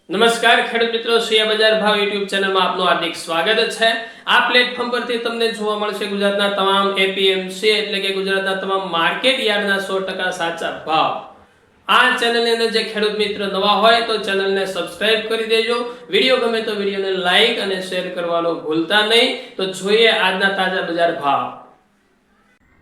નમસ્કાર ખેડૂત મિત્રો, શેર બજાર ભાવ યુટ્યુબ ચેનલમાં આપનું હાર્દિક સ્વાગત છે। આ પ્લેટફોર્મ પરથી તમને જોવા મળશે ગુજરાતના તમામ એપીએમસી એટલે કે ગુજરાતના તમામ માર્કેટ યાર્ડના 100% સાચા ભાવ। આ ચેનલની અંદર જે ખેડૂત મિત્ર નવા હોય તો ચેનલને સબસ્ક્રાઇબ કરી દેજો। વિડીયો ગમે તો વિડીયોને લાઈક અને શેર કરવાનું ભૂલતા નહીં। તો જોઈએ આજના તાજા બજાર ભાવ।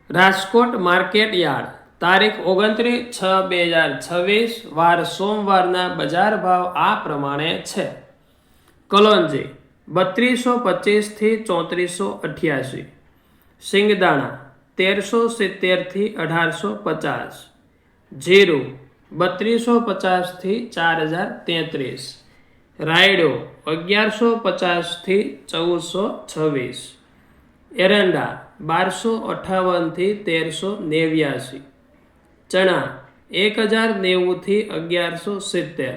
રાજકોટ માર્કેટ યાર્ડ તારીખ 29/6/2026 વાર સોમવારના બજાર ભાવ આ પ્રમાણે છે। કલોંજી 3225 થી 3488, સિંગદાણા 1370 થી 1850, જીરું 3250 થી 4033, રાયડો 1150 થી 1426, એરંડા 1258 થી 1389, ચણા 1090 થી 1170,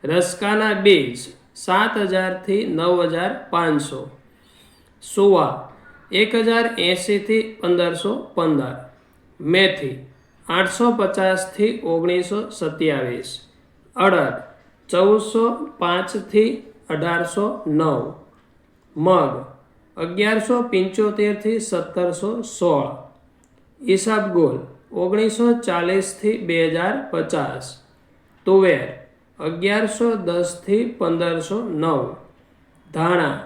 રસકાના બીજ 7000 થી 9500, સુવા 1080 થી 1515, મેથી 850 થી 1927, અડદ 1405 થી 1809, મગ 1175 થી 1716, ઈસબગુલ 1940 થી 2050, તુવેર 1110 થી 1509, ધાણા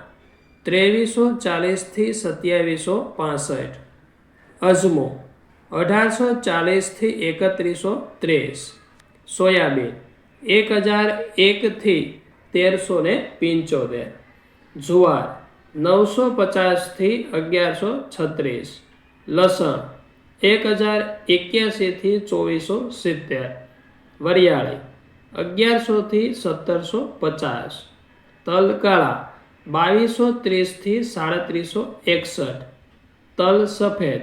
2340 થી 2765, અજમો 1840 થી 3130, સોયાબીન 1001 થી 1375, જુવાર 950 થી 1136, લસણ 1081 થી 2470, વરિયાળી 1100 થી 1750, તલ કાળા 2230 થી 3761, તલ સફેદ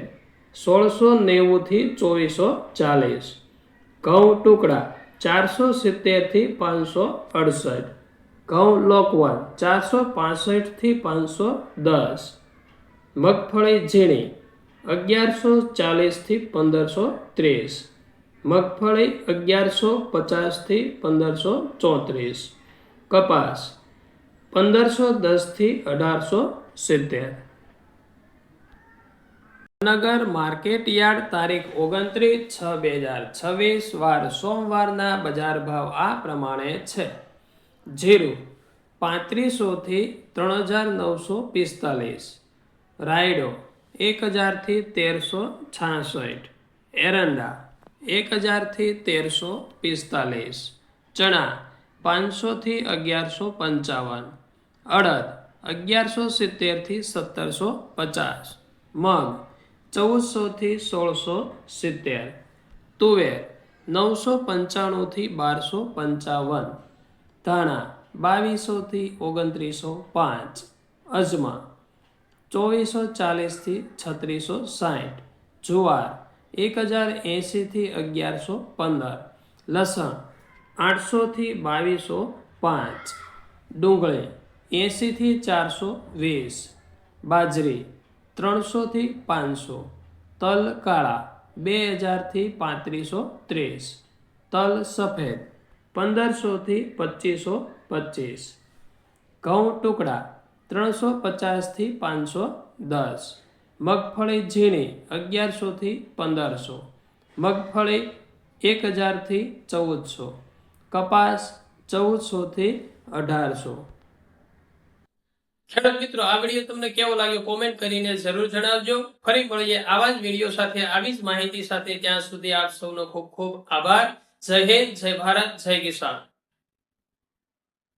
1690 થી 2440, ઘઉં ટુકડા 470 થી 568, ઘઉં લોકવન 465 થી 510, મગફળી ઝીણી 1140 થી 1530, મગફળી 1150 થી 1534, કપાસ 1510 થી 1870। નગર માર્કેટ યાર્ડ તારીખ 29/6/2026 વાર સોમવારના બજાર ભાવ આ પ્રમાણે છે। જીરું 3500 થી 3945, રાયડો 1000 થી 1366, એરંડા 1000 થી 1345, ચણા 500 થી 1155, અડદ 1170 થી 1750, મગ 1400 થી 1670, તુવેર 995 થી 1255, ધાણા 2200 થી 2905, અજમા 2440 થી 3660, જુવાર 1080 થી 1115, લસણ 800 થી 2205, ડુંગળી 80 થી 420, બાજરી 300 થી 500, તલ કાળા 2000 થી 3530, તલ સફેદ 1500 થી 2525, ઘઉં ટુકડા 350 થી 510, મગફળી ઝીણી 1100 થી 1500, મગફળી 1000 થી 1400, કપાસ 1400 થી 1800। ખેડૂત મિત્રો, આ વિડીયો તમને કેવો લાગ્યો કોમેન્ટ કરીને જરૂર જણાવજો। ફરી મળીએ આવા જ વિડીયો સાથે, આવી જ માહિતી સાથે। ત્યાં સુધી આપ સૌનો ખૂબ ખૂબ આભાર। જય હિન્દ, જય ભારત, જય કિસાન।